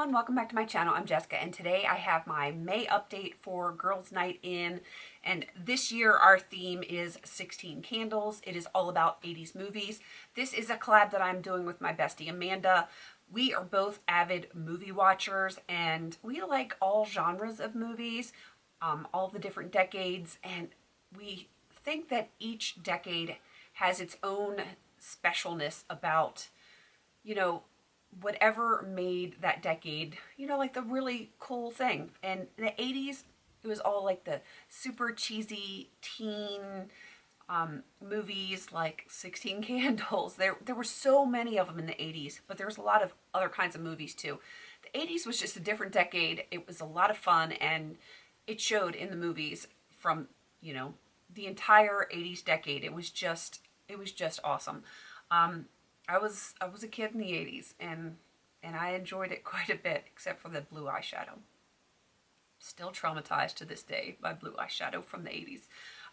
everyone, welcome back to my channel. I'm Jessica and today I have my May update for Girls Night In, and this year our theme is 16 Candles. It is all about 80s movies. This is a collab that I'm doing with my bestie Amanda. We are both avid movie watchers and we like all genres of movies, all the different decades, and we think that each decade has its own specialness about, you know, whatever made that decade, like the really cool thing. And the 80s, it was all like the super cheesy teen movies like 16 Candles. There were so many of them in the 80s, but there was a lot of other kinds of movies too. The 80s was just a different decade. It was a lot of fun, and it showed in the movies from, the entire 80s decade. It was just awesome. I was a kid in the 80s, and I enjoyed it quite a bit, except for the blue eyeshadow. Still traumatized to this day by blue eyeshadow from the 80s.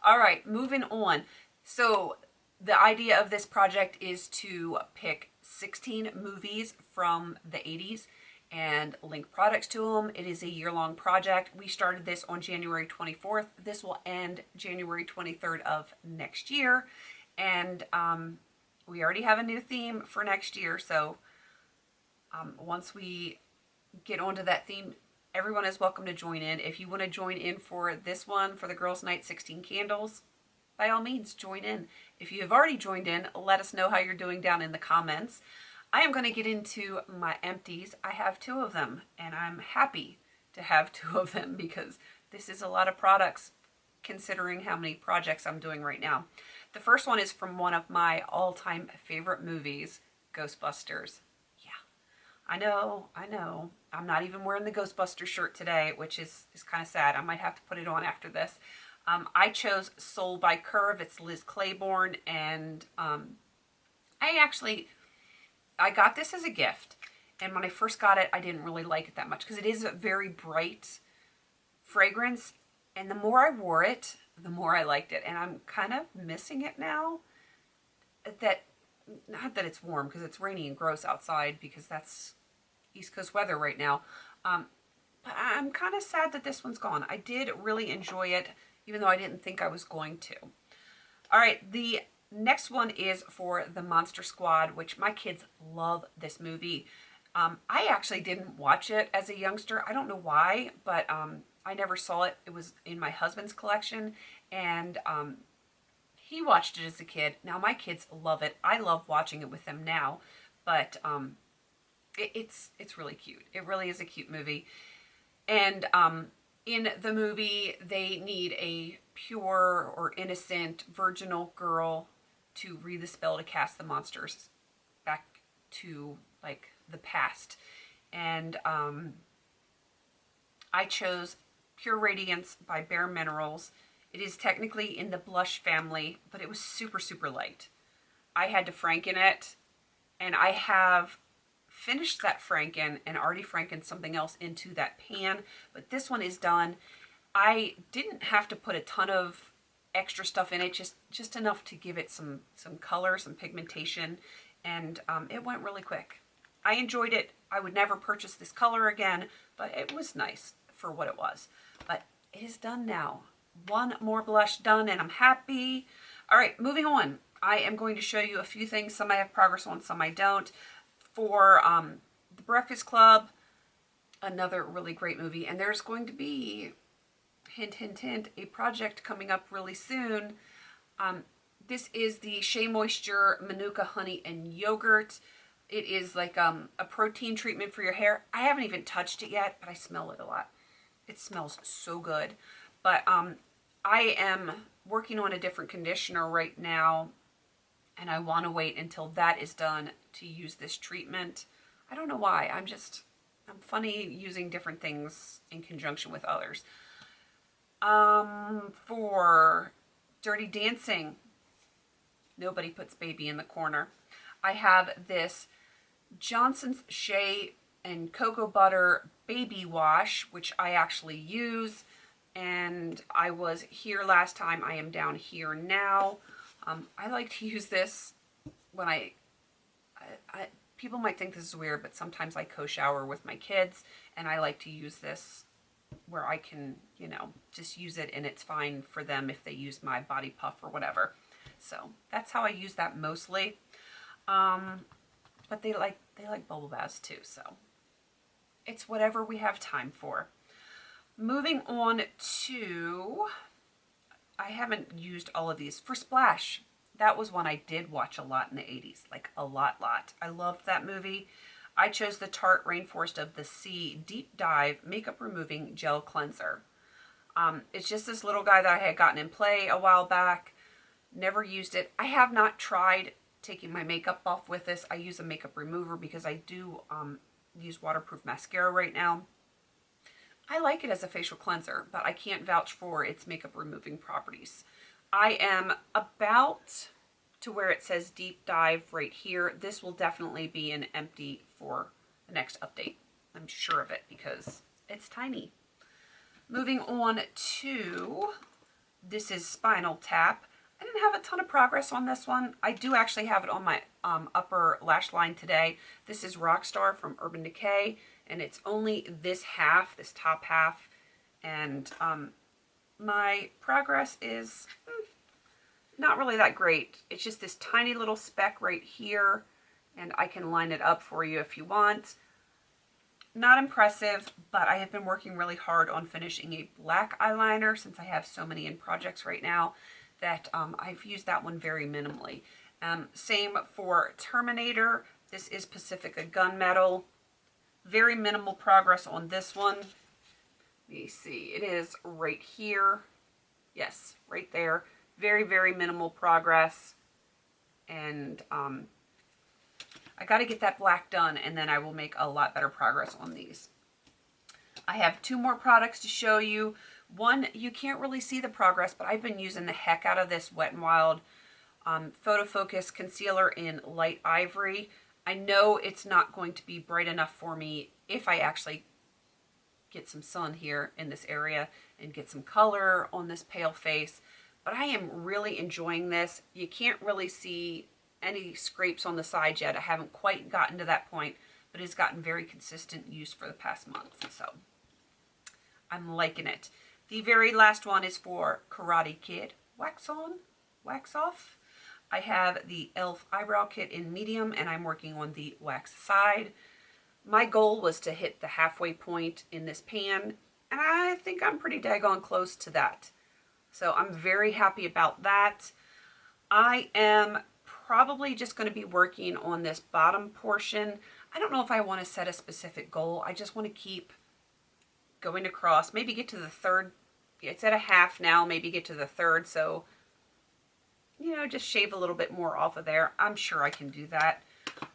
All right, moving on. So the idea of this project is to pick 16 movies from the 80s and link products to them. It is a year-long project. We started this on January 24th. This will end January 23rd of next year. And we already have a new theme for next year, so once we get onto that theme, everyone is welcome to join in. If you want to join in for this one, for the Girls' Night 16 Candles, by all means, join in. If you have already joined in, let us know how you're doing down in the comments. I am going to get into my empties. I have 2 of them, and I'm happy to have 2 of them because this is a lot of products considering how many projects I'm doing right now. The first one is from one of my all-time favorite movies, Ghostbusters. Yeah, I know. I'm not even wearing the Ghostbusters shirt today, which is kind of sad. I might have to put it on after this. I chose Soul by Curve. It's Liz Claiborne, and I got this as a gift. And when I first got it, I didn't really like it that much because it is a very bright fragrance. And the more I wore it, the more I liked it. And I'm kind of missing it now. Not that it's warm, because it's rainy and gross outside, because that's East Coast weather right now. But I'm kind of sad that this one's gone. I did really enjoy it, even though I didn't think I was going to. All right, the next one is for the Monster Squad, which my kids love this movie. I actually didn't watch it as a youngster. I don't know why, but I never saw it. It was in my husband's collection, and he watched it as a kid. Now my kids love it. I love watching it with them now, but it's really cute. It really is a cute movie. And in the movie, they need a pure or innocent virginal girl to read the spell to cast the monsters back to like the past. And I chose Pure Radiance by Bare Minerals. It is technically in the blush family, but it was super, super light. I had to franken it, and I have finished that franken and already frankened something else into that pan, but this one is done. I didn't have to put a ton of extra stuff in it, just enough to give it some color, some pigmentation, and it went really quick. I enjoyed it. I would never purchase this color again, but it was nice for what it was. But it is done now. One more blush done, and I'm happy. All right, moving on. I am going to show you a few things. Some I have progress on, some I don't. For The Breakfast Club, another really great movie. And there's going to be, hint, hint, hint, a project coming up really soon. This is the Shea Moisture Manuka Honey and Yogurt. It is like a protein treatment for your hair. I haven't even touched it yet, but I smell it a lot. It smells so good. But I am working on a different conditioner right now, and I want to wait until that is done to use this treatment. I don't know why. I'm funny using different things in conjunction with others. For Dirty Dancing, Nobody Puts Baby in the Corner, I have this Johnson's Shea and Cocoa Butter Baby Wash, which I actually use. And I was here last time. I am down here now. I like to use this when I people might think this is weird, but sometimes I co-shower with my kids, and I like to use this where I can, you know, just use it, and it's fine for them if they use my body puff or whatever. So that's how I use that mostly. But they like bubble baths too, so it's whatever we have time for. Moving on to, I haven't used all of these. For Splash, that was one I did watch a lot in the 80s, like a lot. I loved that movie. I chose the Tarte Rainforest of the Sea Deep Dive Makeup Removing Gel Cleanser. It's just this little guy that I had gotten in play a while back. Never used it. I have not tried taking my makeup off with this. I use a makeup remover because I do use waterproof mascara right now. I like it as a facial cleanser, but I can't vouch for its makeup removing properties. I am about to where it says deep dive right here. This will definitely be an empty for the next update. I'm sure of it because it's tiny. Moving on to, this is Spinal Tap. I didn't have a ton of progress on this one. I do actually have it on my upper lash line today. This is Rockstar from Urban Decay, and it's only this half, this top half, and my progress is not really that great. It's just this tiny little speck right here, and I can line it up for you if you want. Not impressive, but I have been working really hard on finishing a black eyeliner since I have so many in projects right now that I've used that one very minimally. Same for Terminator. This is Pacifica Gunmetal. Very minimal progress on this one. Let me see. It is right here. Yes, right there. Very, very minimal progress. And I got to get that black done, and then I will make a lot better progress on these. I have two more products to show you. One, you can't really see the progress, but I've been using the heck out of this Wet n Wild Photo Focus Concealer in Light Ivory. I know it's not going to be bright enough for me if I actually get some sun here in this area and get some color on this pale face, but I am really enjoying this. You can't really see any scrapes on the side yet. I haven't quite gotten to that point, but it's gotten very consistent use for the past month, so I'm liking it. The very last one is for Karate Kid. Wax on, wax off. I have the e.l.f. eyebrow kit in medium, and I'm working on the wax side. My goal was to hit the halfway point in this pan, and I think I'm pretty daggone close to that. So I'm very happy about that. I am probably just going to be working on this bottom portion. I don't know if I want to set a specific goal. I just want to keep going across, maybe get to the third. It's at a half now, maybe get to the third, so, you know, just shave a little bit more off of there. I'm sure I can do that.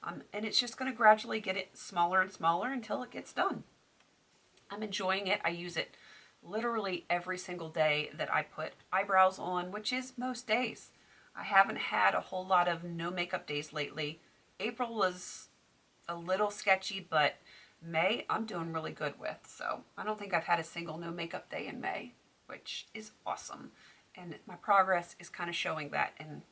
And it's just going to gradually get it smaller and smaller until it gets done. I'm enjoying it. I use it literally every single day that I put eyebrows on, which is most days. I haven't had a whole lot of no makeup days lately. April was a little sketchy, but May I'm doing really good with. So I don't think I've had a single no makeup day in May, which is awesome. And my progress is kind of showing that, and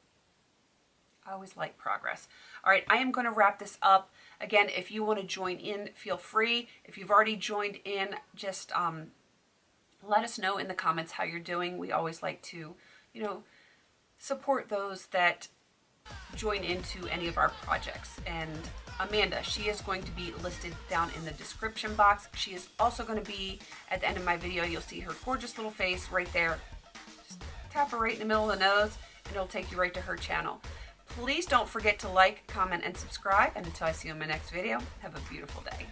I always like progress. All right, I am going to wrap this up. Again, if you want to join in, feel free. If you've already joined in, just let us know in the comments how you're doing. We always like to, you know, support those that join into any of our projects. And Amanda, she is going to be listed down in the description box. She is also going to be at the end of my video. You'll see her gorgeous little face right there. Just tap her right in the middle of the nose, and it'll take you right to her channel. Please don't forget to like, comment, and subscribe. And until I see you in my next video, have a beautiful day.